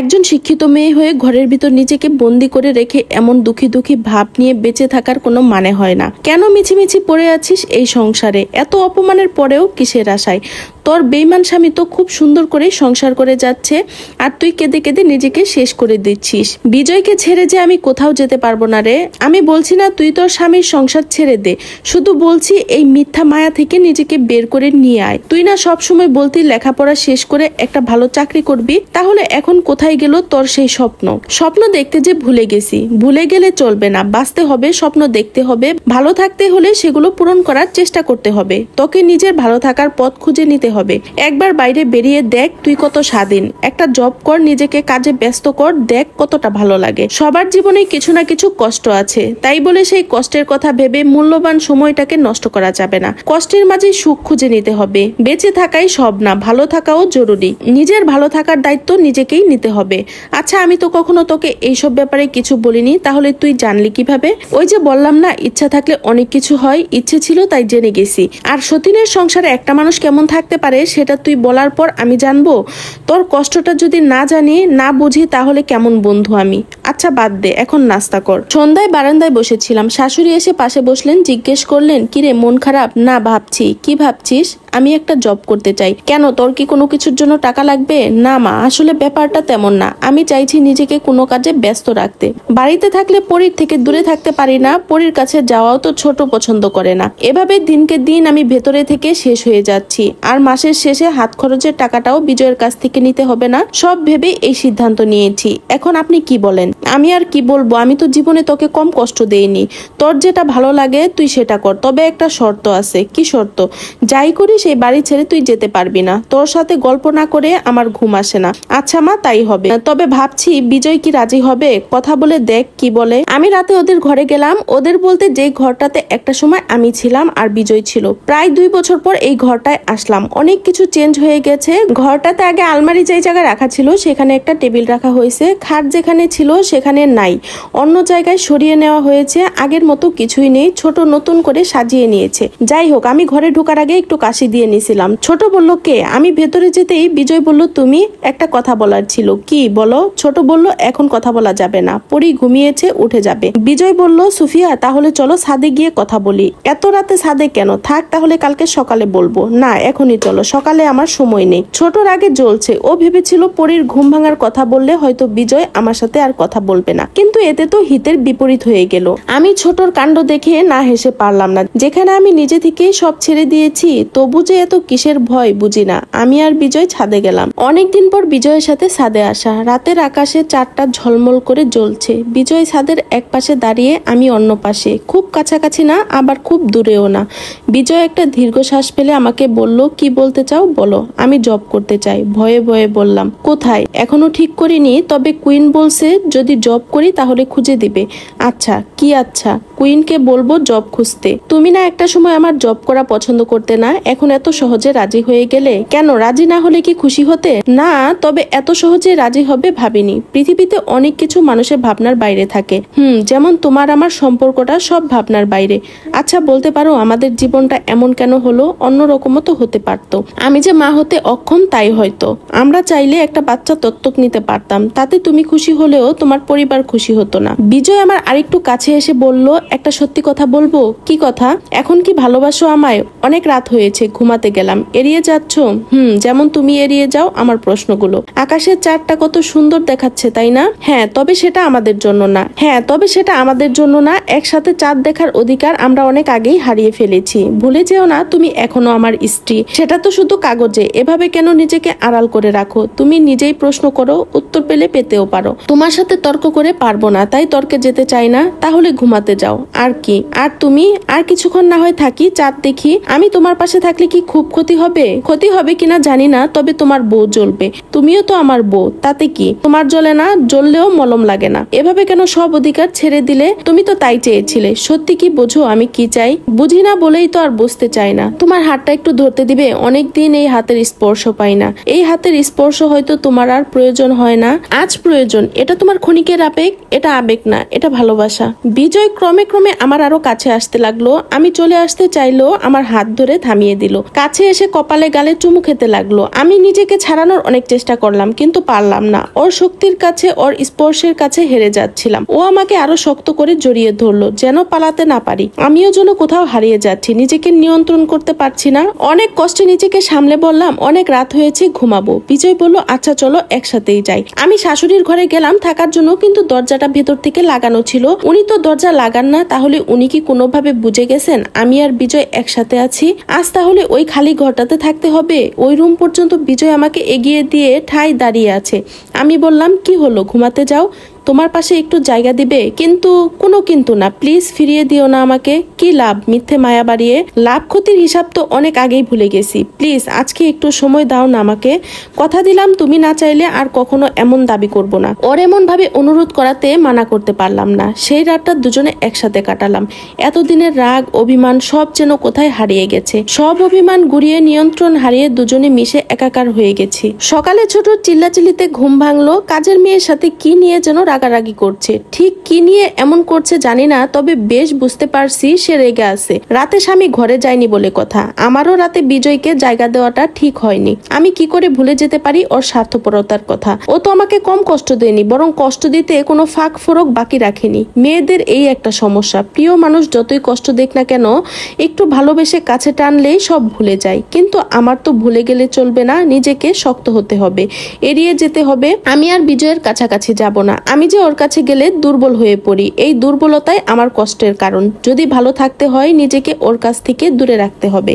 একজন শিক্ষিত মেয়ে হয়ে ঘরের ভিতর নিজেকে বন্দি করে রেখে এমন দুঃখী দুঃখী ভাব নিয়ে বেঁচে থাকার কোনো মানে হয় না। কেন মিছিমিছি পড়ে আছিস এই সংসারে? এত অপমানের পরেও কিসের আশায়? তোর বেইমান স্বামী তো খুব সুন্দর করে সংসার করে যাচ্ছে, আর তুই কেঁদে কেঁদে নিজেকে শেষ করে দিচ্ছিস। বিজয়কে ছেড়ে যে আমি কোথাও যেতে পারবো না রে। আমি বলছি না তুই তোর স্বামীর সংসার ছেড়ে দে, শুধু বলছি এই মিথ্যা মায়া থেকে নিজেকে বের করে নিয়ে আয়। তুই না সব সময় বলতি লেখাপড়া শেষ করে একটা ভালো চাকরি করবি, তাহলে এখন কোথায় গেল তোর সেই স্বপ্ন? স্বপ্ন দেখতে যে ভুলে গেছি। ভুলে গেলে চলবে না, বাঁচতে হবে, স্বপ্ন দেখতে হবে, ভালো থাকতে হলে সেগুলো পূরণ করার চেষ্টা করতে হবে। তোকে নিজের ভালো থাকার পথ খুঁজে নিতে হবে। একবার বাইরে বেরিয়ে দেখ তুই কত স্বাধীন। একটা জব কর, নিজেকে কাজে ব্যস্ত কর, দেখ কতটা ভালো লাগে। সবার জীবনে কিছু না কিছু কষ্ট আছে, তাই বলে সেই কষ্টের কথা ভেবে মূল্যবান সময়টাকে নষ্ট করা যাবে না। কষ্টের মাঝে সুখ খুঁজে নিতে হবে। বেঁচে থাকাই সব না, ভালো থাকাও জরুরি। নিজের ভালো থাকার দায়িত্ব নিজেকেই নিতে হবে। আচ্ছা, আমি তো কখনো তোকে এইসব ব্যাপারে কিছু বলিনি, তাহলে তুই জানলি কিভাবে? ওই যে বললাম না, ইচ্ছা থাকলে অনেক কিছু হয়। ইচ্ছে ছিল তাই জেনে গেছি। আর সতীনের সংসারে একটা মানুষ কেমন থাকতে পারে সেটা তুই বলার পর আমি জানবো? তোর কষ্টটা যদি না জানি, না বুঝি, তাহলে কেমন বন্ধু আমি? আচ্ছা বাদ দে, এখন নাস্তা কর। সন্ধ্যায় বারান্দায় বসেছিলাম, শাশুড়ি এসে পাশে বসলেন। জিজ্ঞেস করলেন, কিরে মন খারাপ? না, ভাবছি। কি ভাবছিস? আমি একটা জব করতে চাই। কেন, তোর কি কোনো কিছুর জন্য টাকা লাগবে? না মা, আসলে ব্যাপারটা তেমন না। আমি চাইছি নিজেকে কোনো কাজে ব্যস্ত রাখতে। বাড়িতে থাকলে পরীর থেকে দূরে থাকতে পারি না, পরীর কাছে যাওয়াও তো ছোট পছন্দ করে না। এভাবে দিনকে দিন আমি ভেতরে থেকে শেষ হয়ে যাচ্ছি। আর মাসের শেষে হাত খরচের টাকাটাও বিজয়ের কাছ থেকে নিতে হবে না, সব ভেবে এই সিদ্ধান্ত নিয়েছি। এখন আপনি কি বলেন? আমি আর কি বলবো, আমি তো জীবনে তোকে কম কষ্ট দেইনি। তোর যেটা ভালো লাগে তুই সেটা কর, তবে একটা শর্ত আছে। কি শর্ত? যাই করিস সেই বাড়ি ছেড়ে তুই যেতে পারবি না। তোর সাথে গল্প না করে আমার ঘুম আসে না। আচ্ছা মা, তাই হবে। তবে ভাবছি বিজয় কি রাজি হবে? কথা বলে দেখ কি বলে। আমি রাতে ওদের ঘরে গেলাম। ওদের বলতে যেই ঘরটাতে একটা সময় আমি ছিলাম আর বিজয় ছিল। প্রায় 2 বছর পর এই ঘরটায় আসলাম। অনেক কিছু চেঞ্জ হয়ে গেছে। ঘরটাতে আগে আলমারি যেই জায়গায় রাখা ছিল সেখানে একটা টেবিল রাখা হয়েছে। খাট যেখানে ছিল সেখানে নাই, অন্য জায়গায় সরিয়ে নেওয়া হয়েছে। আগের মতো কিছুই নেই, ছোট নতুন করে সাজিয়ে নিয়েছে। যাই হোক, আমি ঘরে ঢোকার আগে একটু কাশি দিয়ে নিয়েছিলাম। ছোট বলল, কে? আমি ভেতরে যেতেই বিজয় বলল, তুমি। একটা কথা বলার ছিল। কি বলো? ছোট বলল, এখন কথা বলা যাবে না, পরি ঘুমিয়েছে, উঠে যাবে। বিজয় বলল, সুফিয়া তাহলে চলো ছাদে গিয়ে কথা বলি। এত রাতে ছাদে কেন? থাক তাহলে কালকে সকালে বলবো। না, এখনই চলো, সকালে আমার সময় নেই। ছোটর আগে জ্বলছে। ও ভেবেছিল পরির ঘুম ভাঙার কথা বললে হয়তো বিজয় আমার সাথে আর কথা বলবে না, কিন্তু এতে তো হিতের বিপরীত হয়ে গেল। আমি ছোটর কাণ্ড দেখে না হেসে পারলাম না। যেখানে আমি নিজে থেকেই সব ছেড়ে দিয়েছি, তবু যে এত কিসের ভয় বুঝি না। আমি আর বিজয় ছাদে গেলাম। অনেকদিন পর বিজয়ের সাথে ছাদে আসা। রাতের আকাশে চাঁদটা ঝলমল করে জ্বলছে। বিজয় ছাদের এক পাশে দাঁড়িয়ে, আমি অন্য পাশে। খুব কাছাকাছি না, আবার খুব দূরেও না। বিজয় একটা দীর্ঘশ্বাস ফেলে আমাকে বলল, কি বলতে চাও বলো। আমি জব করতে চাই। ভয়ে ভয়ে বললাম, কোথায়? এখনো ঠিক করিনি, তবে কুইন বলছে যদি জব করি তাহলে খুঁজে দিবে। আচ্ছা, কি আচ্ছা? কুইনকে বলবো জব খুঁজতে। তুমি না একটা সময় আমার জব করা পছন্দ করতে না, এখন এত সহজে রাজি হয়ে গেলে কেন? রাজি না হলে কি খুশি হতে? না, তবে এত সহজে রাজি হবে ভাবিনি। পৃথিবীতে অনেক কিছু মানুষের ভাবনার বাইরে থাকে। যেমন তোমার আমার সম্পর্কটা সব ভাবনার বাইরে। আচ্ছা বলতে পারো আমাদের জীবনটা এমন কেন হলো? অন্যরকমও তো হতে পারতো। আমি যে মা হতে অক্ষম তাই হয়তো। আমরা চাইলে একটা বাচ্চা দত্তক নিতে পারতাম, তাতে তুমি খুশি হলেও তোমার পরিবার খুশি হতো না। বিজয় আমার আরেকটু কাছে এসে বলল, একটা সত্যি কথা বলবো। কি কথা? এখন কি ভালোবাসো আমায়? অনেক রাত হয়েছে, ঘুমাতে গেলাম। এড়িয়ে যাচ্ছ? যেমন তুমি এড়িয়ে যাও আমার প্রশ্নগুলো। আকাশের চাঁদটা কত সুন্দর দেখাচ্ছে, তাই না? হ্যাঁ, তবে সেটা আমাদের জন্য না। হ্যাঁ, তবে সেটা আমাদের জন্য না। একসাথে চাঁদ দেখার অধিকার আমরা অনেক আগেই হারিয়ে ফেলেছি। ভুলে যেও না তুমি এখনো আমার স্ত্রী। সেটা তো শুধু কাগজে। এভাবে কেন নিজেকে আড়াল করে রাখো? তুমি নিজেই প্রশ্ন করো, উত্তর পেলে পেতেও পারো। তোমার সাথে তর্ক করে পারবো না, তাই তর্কে যেতে চাই না। তাহলে ঘুমাতে যাও। আর কি? আর তুমি? আর কিছুক্ষণ না হয় থাকি, চাঁদ দেখি। আমি তোমার পাশে থাকলে কি খুব ক্ষতি হবে? ক্ষতি হবে কিনা জানি না, তবে তোমার বউ জ্বলবে। তুমিও তো আমার বউ, তাতে কি? তোমার জ্বলে না, জ্বললেও মলম লাগে না। এভাবে কেন সব অধিকার ছেড়ে দিলে? তুমি তো তাই চেয়েছিলে। সত্যি কি বোঝো আমি কি চাই? বুঝি না বলেই তো আর বুঝতে চাই না। তোমার হাতটা একটু ধরতে দিবে? অনেকদিন এই হাতের স্পর্শ পাই না। এই হাতের স্পর্শ হয়তো তোমার আর প্রয়োজন হয় না, আজ প্রয়োজন। এটা তোমার ক্ষণিকের আবেগ, এটা আবেগ না, এটা ভালোবাসা। বিজয় ক্রমে ক্রমে আমার আরো কাছে আসতে লাগলো। আমি চলে আসতে চাইলো, আমার হাত ধরে থামিয়ে দিল। কাছে এসে কপালে গালে চুমু খেতে লাগলো। আমি নিজেকে ছাড়ানোর অনেক চেষ্টা করলাম কিন্তু পারলাম না। ওর শক্তির কাছে, ওর স্পর্শের কাছে হেরে যাচ্ছিলাম। ও আমাকে আরো শক্ত করে জড়িয়ে ধরলো, যেন পালাতে না পারি। আমিও যেন কোথাও হারিয়ে যাচ্ছি, নিজেকে নিয়ন্ত্রণ করতে পারছি না। অনেক কষ্টে নিজেকে সামলে বললাম, অনেক রাত হয়েছে, ঘুমাবো। বিজয় বলল, আচ্ছা চলো একসাথেই যাই। আমি শাশুড়ির ঘরে গেলাম থাকার জন্য, কিন্তু দরজাটা ভেতর থেকে লাগানো ছিল। উনি তো দরজা লাগান না, তাহলে উনি কি কোনোভাবে বুঝে গেছেন আমি আর বিজয় একসাথে আছি? আজ তাহলে ওই খালি ঘরটাতে থাকতে হবে। ওই রুম পর্যন্ত বিজয় আমাকে এগিয়ে দিয়ে ঠাই দাঁড়িয়ে আছে। আমি বললাম, কি হলো, ঘুমাতে যাও, তোমার পাশে একটু জায়গা দিবে। কিন্তু কোনো কিন্তু না, প্লিজ ফিরিয়ে দিও না আমাকে। কি লাভ মিথ্যে মায়া বাড়িয়ে? লাভ ক্ষতির হিসাব তো অনেক আগেই ভুলে গেছি। প্লিজ আজকে একটু সময় দাও না আমাকে। কথা দিলাম তুমি না চাইলে আর কখনো এমন দাবি করব না। ওর এমন ভাবে অনুরোধ করাতে মানা করতে পারলাম না। সেই রাতটা দুজনে একসাথে কাটালাম। এতদিনের রাগ অভিমান সব যেন কোথায় হারিয়ে গেছে। সব অভিমান গুড়িয়ে নিয়ন্ত্রণ হারিয়ে দুজনে মিশে একাকার হয়ে গেছি। সকালে ছোট চিল্লাচিল্লিতে ঘুম ভাঙলো। কাজের মেয়ের সাথে কি নিয়ে যেন রাগারাগি করছে। ঠিক কি নিয়ে এমন করছে জানি না, তবে বেশ বুঝতে পারছি সে রেগে আছে। রাতে স্বামী ঘরে যায়নি বলে কথা। আমারও রাতে বিজয়কে জায়গা দেওয়াটা ঠিক হয়নি। আমি কি করে ভুলে যেতে পারি ওর স্বার্থপরতার কথা? ও তো আমাকে কম কষ্ট দেয়নি, বরং কষ্ট দিতে কোনো ফাঁক ফোরক বাকি রাখেনি। মেয়েদের এই একটা সমস্যা, প্রিয় মানুষ যতই কষ্ট দেখ না কেন, একটু ভালোবেসে কাছে টানলেই সব ভুলে যায়। কিন্তু আমার তো ভুলে গেলে চলবে না, নিজেকে শক্ত হতে হবে, এড়িয়ে যেতে হবে। আমি আর বিজয়ের কাছাকাছি যাব না। আমি যে ওর কাছে গেলে দুর্বল হয়ে পড়ি, এই দুর্বলতাই আমার কষ্টের কারণ। যদি ভালো থাকতে হয় নিজেকে ওর কাছ থেকে দূরে রাখতে হবে।